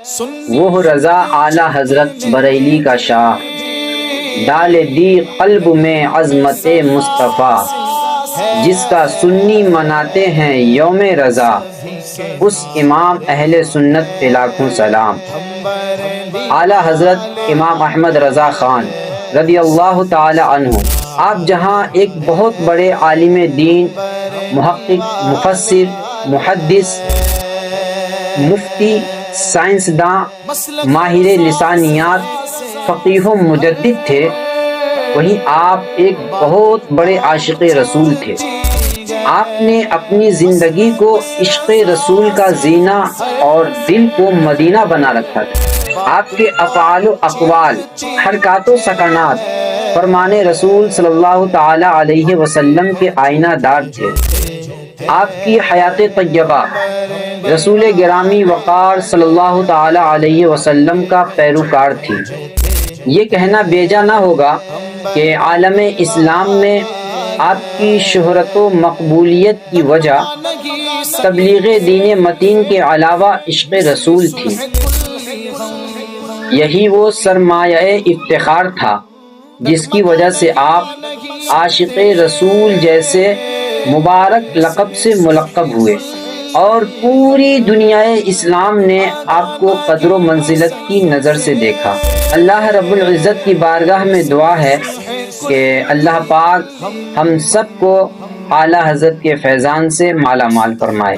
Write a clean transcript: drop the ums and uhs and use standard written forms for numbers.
وہ رضا اعلیٰ حضرت بریلی کا شاہ، ڈال دی قلب میں عظمت مصطفیٰ، جس کا سنی مناتے ہیں یوم رضا، اس امام اہل سنت پہ لاکھوں سلام۔ اعلیٰ حضرت امام احمد رضا خان رضی اللہ تعالی عنہ، آپ جہاں ایک بہت بڑے عالم دین، محقق، مفسر، محدث، مفتی، سائنسداں، ماہر لسانیات، فقیہ و مجدد تھے، وہیں آپ ایک بہت بڑے عاشق رسول تھے۔ آپ نے اپنی زندگی کو عشق رسول کا زینہ اور دل کو مدینہ بنا رکھا تھا۔ آپ کے افعال و اقوال، حرکات و سکنات فرمان رسول صلی اللہ تعالی علیہ وسلم کے آئینہ دار تھے۔ آپ کی حیات طیبہ رسول گرامی وقار صلی اللہ تعالی علیہ وسلم کا پیروکار تھی۔ یہ کہنا بیجا نہ ہوگا کہ عالم اسلام میں آپ کی شہرت و مقبولیت کی وجہ تبلیغ دین متین کے علاوہ عشق رسول تھی۔ یہی وہ سرمایہ افتخار تھا جس کی وجہ سے آپ عاشق رسول جیسے مبارک لقب سے ملقب ہوئے، اور پوری دنیا اسلام نے آپ کو قدر و منزلت کی نظر سے دیکھا۔ اللہ رب العزت کی بارگاہ میں دعا ہے کہ اللہ پاک ہم سب کو اعلیٰ حضرت کے فیضان سے مالا مال فرمائے۔